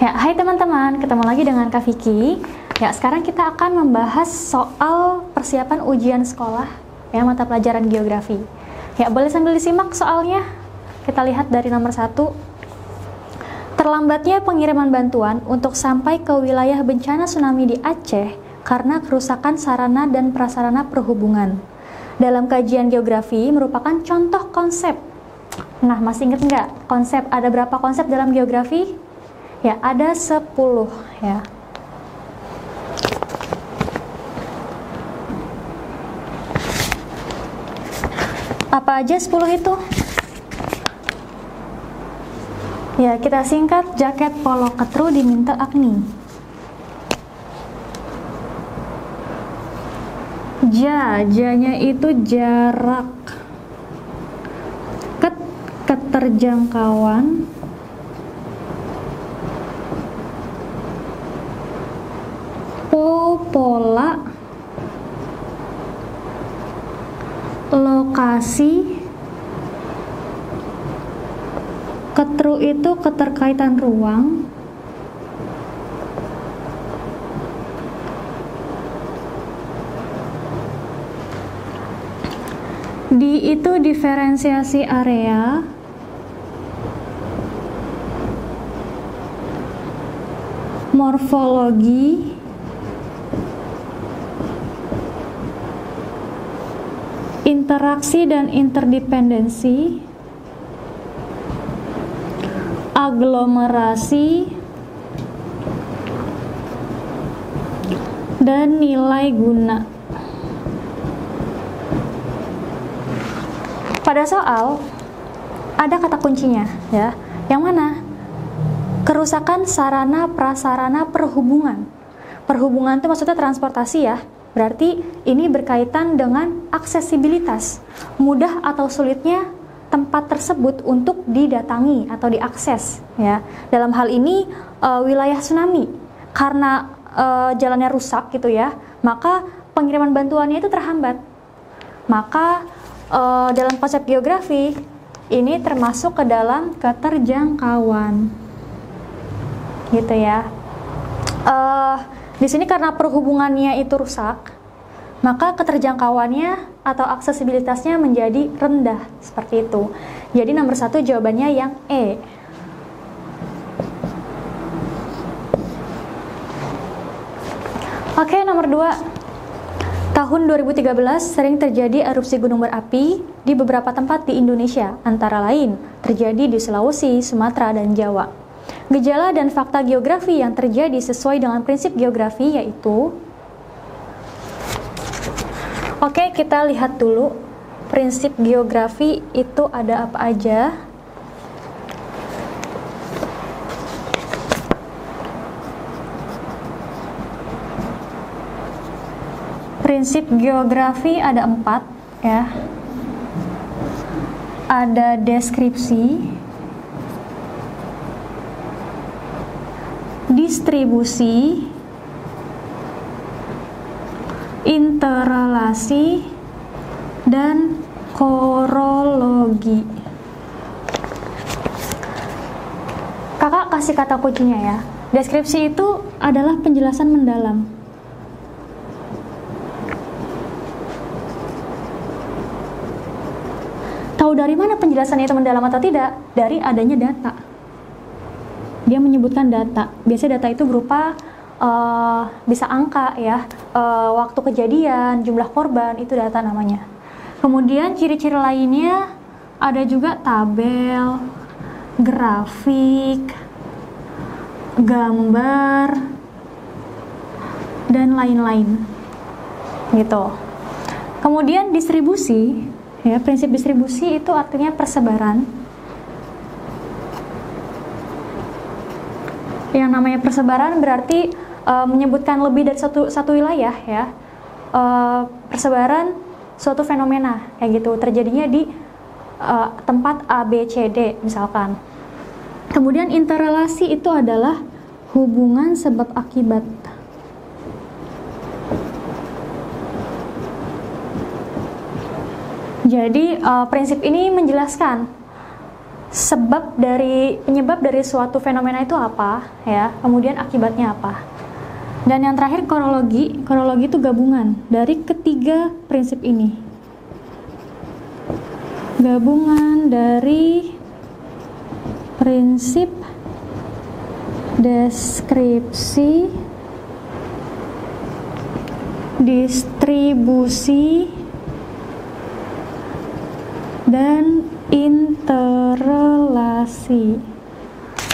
Ya, hai teman-teman, ketemu lagi dengan Kak Vicky. Ya, sekarang kita akan membahas soal persiapan ujian sekolah ya, mata pelajaran geografi. Ya, boleh sambil disimak soalnya. Kita lihat dari nomor 1. Terlambatnya pengiriman bantuan untuk sampai ke wilayah bencana tsunami di Aceh karena kerusakan sarana dan prasarana perhubungan. Dalam kajian geografi merupakan contoh konsep. Nah, masih ingat nggak konsep? Ada berapa konsep dalam geografi? Ya, ada 10 ya. Apa aja 10 itu? Ya, kita singkat: jaket polo ketru diminta Agni. Janya itu jarak. Keterjangkauan. Pola, lokasi. Ketru itu keterkaitan ruang. Di itu diferensiasi area. Morfologi. Interaksi dan interdependensi. Aglomerasi dan nilai guna. Pada soal ada kata kuncinya ya. Yang mana? Kerusakan sarana prasarana perhubungan. Perhubungan itu maksudnya transportasi ya. Berarti ini berkaitan dengan aksesibilitas, mudah atau sulitnya tempat tersebut untuk didatangi atau diakses ya. Dalam hal ini wilayah tsunami, karena jalannya rusak gitu ya, maka pengiriman bantuannya itu terhambat. Maka dalam konsep geografi ini termasuk ke dalam keterjangkauan gitu ya. Di sini karena perhubungannya itu rusak, maka keterjangkauannya atau aksesibilitasnya menjadi rendah, seperti itu. Jadi nomor 1 jawabannya yang E. Oke, nomor 2. Tahun 2013 sering terjadi erupsi gunung berapi di beberapa tempat di Indonesia, antara lain terjadi di Sulawesi, Sumatera, dan Jawa. Gejala dan fakta geografi yang terjadi sesuai dengan prinsip geografi yaitu. Oke, kita lihat dulu prinsip geografi itu ada apa aja. Prinsip geografi ada 4 ya. Ada deskripsi, distribusi, interrelasi, dan korologi. Kakak kasih kata kuncinya ya. Deskripsi itu adalah penjelasan mendalam. Tahu dari mana penjelasannya itu mendalam atau tidak? Dari adanya data. Dia menyebutkan data. Biasanya data itu berupa bisa angka ya, waktu kejadian, jumlah korban, itu data namanya. Kemudian ciri-ciri lainnya ada juga tabel, grafik, gambar, dan lain-lain gitu. Kemudian distribusi ya, prinsip distribusi itu artinya persebaran. Yang namanya persebaran berarti menyebutkan lebih dari satu wilayah ya. Persebaran suatu fenomena kayak gitu, terjadinya di tempat A, B, C, D misalkan. Kemudian interrelasi itu adalah hubungan sebab akibat. Jadi prinsip ini menjelaskan penyebab dari suatu fenomena itu apa, ya, kemudian akibatnya apa. Dan yang terakhir kronologi itu gabungan dari ketiga prinsip ini. Gabungan dari prinsip deskripsi, distribusi, dan interrelasi.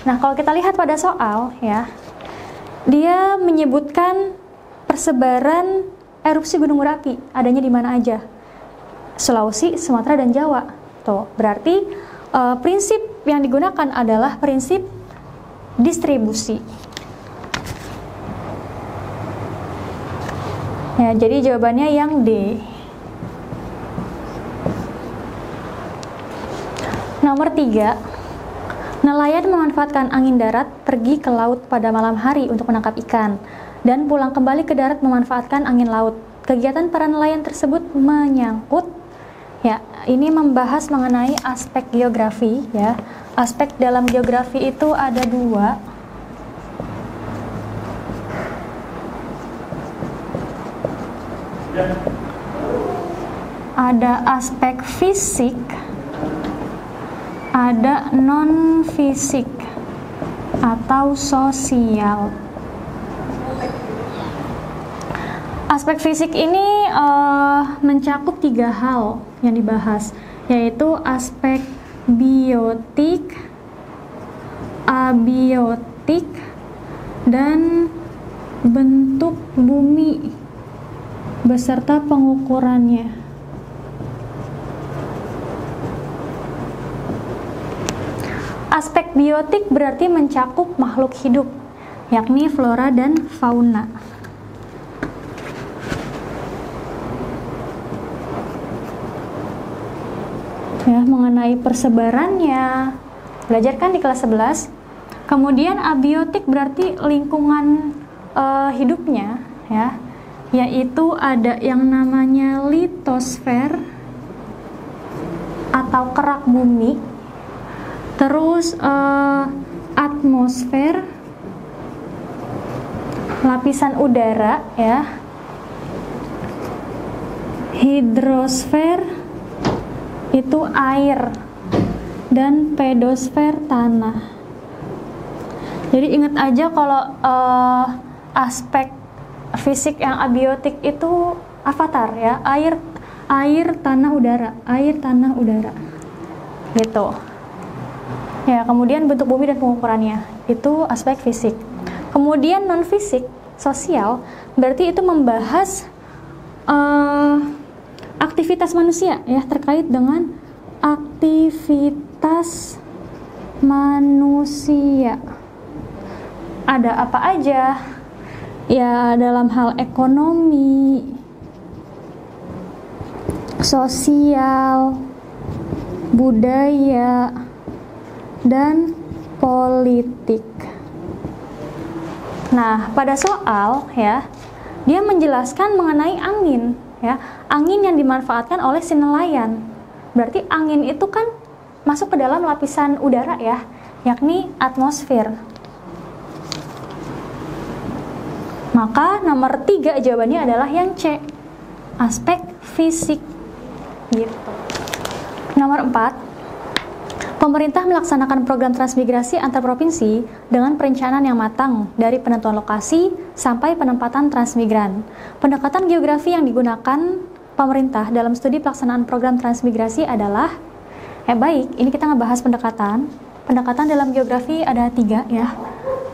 Nah, kalau kita lihat pada soal, ya, dia menyebutkan persebaran erupsi gunung berapi adanya di mana aja. Sulawesi, Sumatera, dan Jawa. Tuh, berarti prinsip yang digunakan adalah prinsip distribusi. Ya, jadi jawabannya yang D. Nomor 3, nelayan memanfaatkan angin darat pergi ke laut pada malam hari untuk menangkap ikan dan pulang kembali ke darat memanfaatkan angin laut. Kegiatan para nelayan tersebut menyangkut, ya, ini membahas mengenai aspek geografi, ya. Aspek dalam geografi itu ada 2. Ada aspek fisik, ada non-fisik atau sosial. Aspek fisik ini mencakup 3 hal yang dibahas, yaitu aspek biotik, abiotik, dan bentuk bumi beserta pengukurannya. Aspek biotik berarti mencakup makhluk hidup, yakni flora dan fauna. Ya, mengenai persebarannya, belajar kan di kelas 11. Kemudian abiotik berarti lingkungan hidupnya, ya, yaitu ada yang namanya litosfer atau kerak bumi, terus atmosfer, lapisan udara, ya, hidrosfer itu air, dan pedosfer tanah. Jadi ingat aja kalau aspek fisik yang abiotik itu avatar, ya, air, tanah, udara, air, tanah, udara, gitu. Ya, kemudian bentuk bumi dan pengukurannya itu aspek fisik. Kemudian non fisik, sosial, berarti itu membahas aktivitas manusia, ya, terkait dengan aktivitas manusia. Ada apa aja? Ya, dalam hal ekonomi, sosial, budaya, dan politik. Nah, pada soal, ya, dia menjelaskan mengenai angin, ya, angin yang dimanfaatkan oleh si nelayan. Berarti angin itu kan masuk ke dalam lapisan udara, ya, yakni atmosfer. Maka nomor 3 jawabannya adalah yang C, aspek fisik, gitu. Nomor 4, pemerintah melaksanakan program transmigrasi antar provinsi dengan perencanaan yang matang dari penentuan lokasi sampai penempatan transmigran. Pendekatan geografi yang digunakan pemerintah dalam studi pelaksanaan program transmigrasi adalah, baik, ini kita ngebahas pendekatan. Pendekatan dalam geografi ada 3, ya.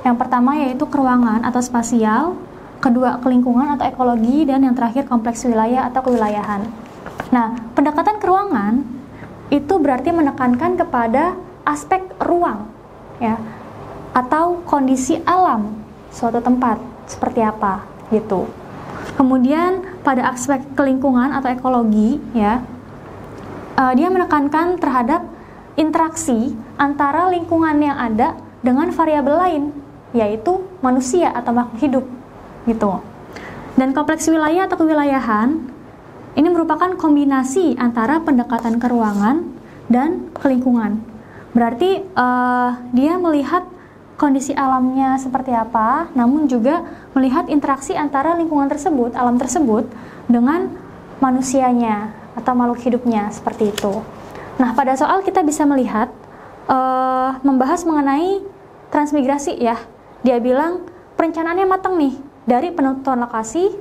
Yang pertama yaitu keruangan atau spasial, kedua kelingkungan atau ekologi, dan yang terakhir kompleks wilayah atau kewilayahan. Nah, pendekatan keruangan itu berarti menekankan kepada aspek ruang, ya, atau kondisi alam suatu tempat seperti apa, gitu. Kemudian pada aspek kelingkungan atau ekologi, ya, dia menekankan terhadap interaksi antara lingkungan yang ada dengan variabel lain, yaitu manusia atau makhluk hidup, gitu. Dan kompleks wilayah atau kewilayahan ini merupakan kombinasi antara pendekatan keruangan dan kelingkungan. Berarti dia melihat kondisi alamnya seperti apa, namun juga melihat interaksi antara lingkungan tersebut, alam tersebut, dengan manusianya atau makhluk hidupnya, seperti itu. Nah, pada soal kita bisa melihat, membahas mengenai transmigrasi ya. Dia bilang perencanaannya matang nih, dari penentuan lokasi.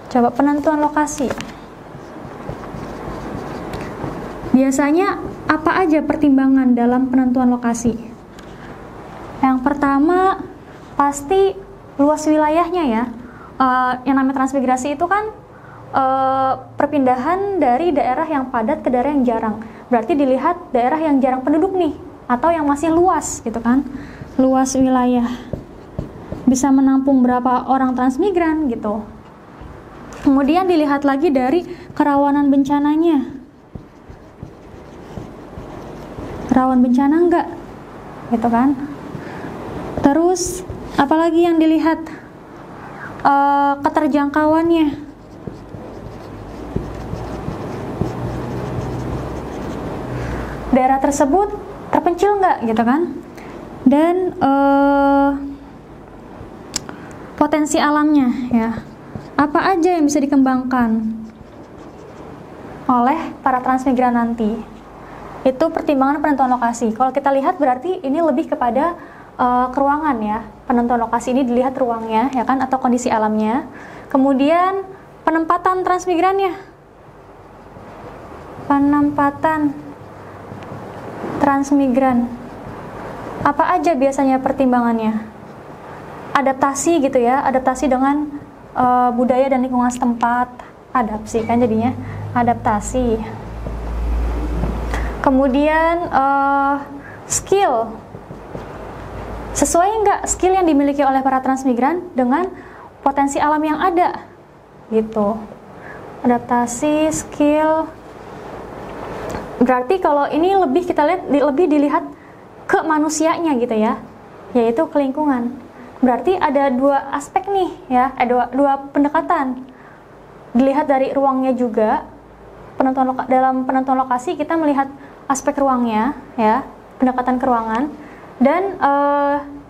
Coba penentuan lokasi. Biasanya apa aja pertimbangan dalam penentuan lokasi? Yang pertama pasti luas wilayahnya ya. Yang namanya transmigrasi itu kan perpindahan dari daerah yang padat ke daerah yang jarang. Berarti dilihat daerah yang jarang penduduk nih, atau yang masih luas gitu kan. Luas wilayah. Bisa menampung berapa orang transmigran gitu. Kemudian dilihat lagi dari kerawanan bencananya. Rawan bencana enggak? Gitu kan. Terus apalagi yang dilihat? Keterjangkauannya. Daerah tersebut terpencil nggak gitu kan? Dan potensi alamnya ya. Apa aja yang bisa dikembangkan oleh para transmigran nanti? Itu pertimbangan penentuan lokasi. Kalau kita lihat berarti ini lebih kepada keruangan ya. Penentuan lokasi ini dilihat ruangnya ya kan, atau kondisi alamnya. Kemudian penempatan transmigrannya. Penempatan transmigran. Apa aja biasanya pertimbangannya? Adaptasi gitu ya, adaptasi dengan budaya dan lingkungan setempat. Adaptasi kan jadinya, adaptasi. Kemudian skill. Sesuai nggak skill yang dimiliki oleh para transmigran dengan potensi alam yang ada? Gitu. Adaptasi, skill. Berarti kalau ini lebih kita lihat, lebih dilihat ke manusianya gitu ya, yaitu ke lingkungan. Berarti ada dua aspek nih ya, ada dua pendekatan. Dilihat dari ruangnya juga. Dalam penentuan lokasi kita melihat aspek ruangnya ya, pendekatan ke ruangan. Dan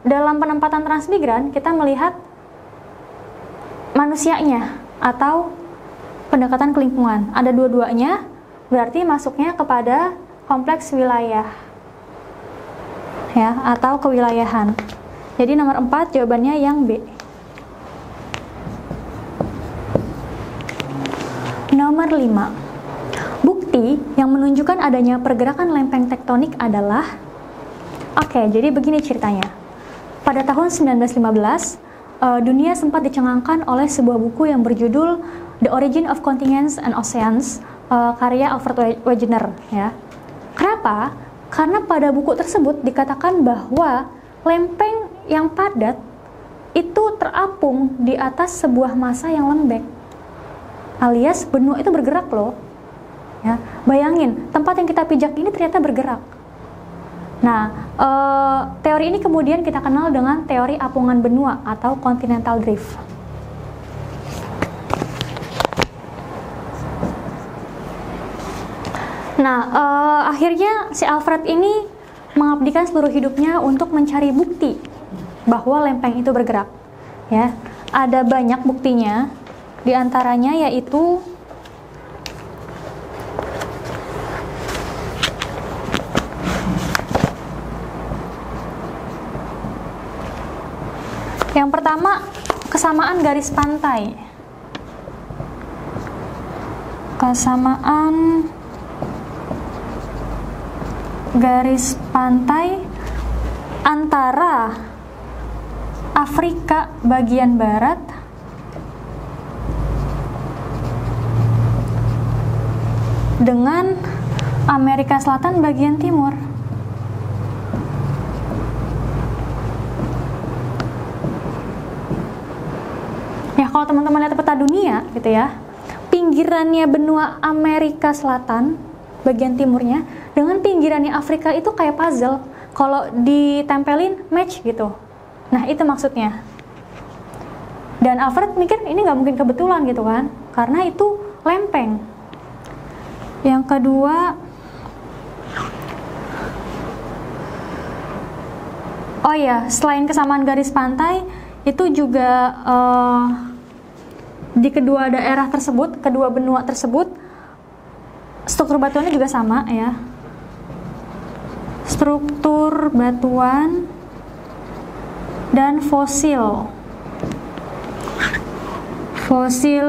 dalam penempatan transmigran kita melihat manusianya atau pendekatan ke lingkungan. Ada dua-duanya, berarti masuknya kepada kompleks wilayah ya, atau kewilayahan. Jadi nomor 4 jawabannya yang B. Nomor 5. Bukti yang menunjukkan adanya pergerakan lempeng tektonik adalah, jadi begini ceritanya. Pada tahun 1915, dunia sempat dicengangkan oleh sebuah buku yang berjudul The Origin of Continents and Oceans, karya Alfred Wegener ya. Kenapa? Karena pada buku tersebut dikatakan bahwa lempeng yang padat itu terapung di atas sebuah massa yang lembek. Alias benua itu bergerak loh. Ya, bayangin, tempat yang kita pijak ini ternyata bergerak. Nah, teori ini kemudian kita kenal dengan teori apungan benua atau continental drift. Nah, akhirnya si Alfred ini mengabdikan seluruh hidupnya untuk mencari bukti bahwa lempeng itu bergerak. Ya, ada banyak buktinya, diantaranya yaitu yang pertama, kesamaan garis pantai. Kesamaan garis pantai antara Afrika bagian barat dengan Amerika Selatan bagian timur. Ya, kalau teman-teman lihat peta dunia gitu ya, pinggirannya benua Amerika Selatan bagian timurnya dengan pinggirannya Afrika itu kayak puzzle. Kalau ditempelin match gitu. Nah, itu maksudnya. Dan Alfred mikir ini nggak mungkin kebetulan gitu kan, karena itu lempeng. Yang kedua, Oh ya, selain kesamaan garis pantai, itu juga di kedua daerah tersebut, kedua benua tersebut, struktur batuannya juga sama ya. Struktur batuan dan fosil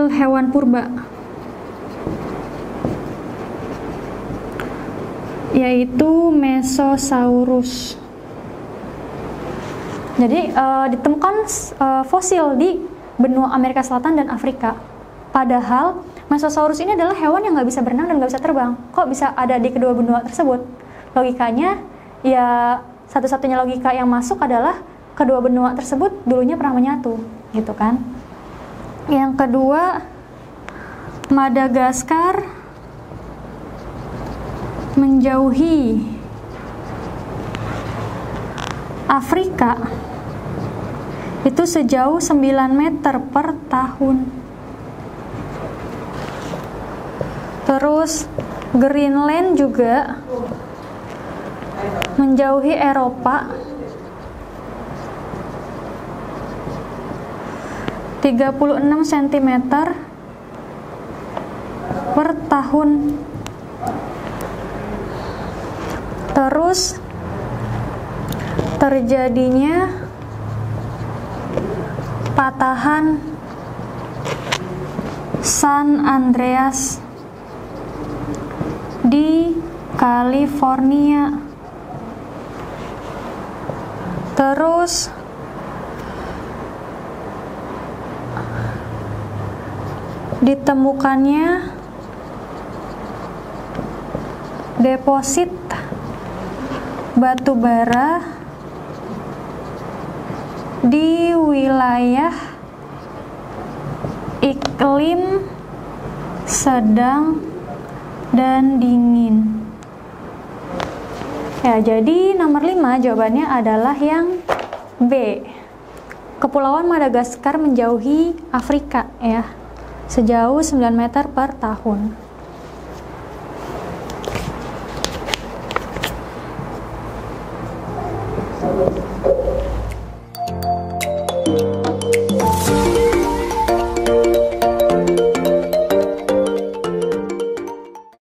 hewan purba, yaitu Mesosaurus. Jadi ditemukan fosil di benua Amerika Selatan dan Afrika. Padahal Mesosaurus ini adalah hewan yang nggak bisa berenang dan nggak bisa terbang. Kok bisa ada di kedua benua tersebut? Logikanya, ya satu-satunya logika yang masuk adalah kedua benua tersebut dulunya pernah menyatu, gitu kan? Yang kedua, Madagaskar menjauhi Afrika itu sejauh 9 meter per tahun. Terus Greenland juga menjauhi Eropa 36 cm per tahun. Terus terjadinya patahan San Andreas di California. Terus ditemukannya deposit batu bara di wilayah iklim sedang dan dingin. Ya, jadi nomor 5 jawabannya adalah yang B. Kepulauan Madagaskar menjauhi Afrika ya, sejauh 9 meter per tahun.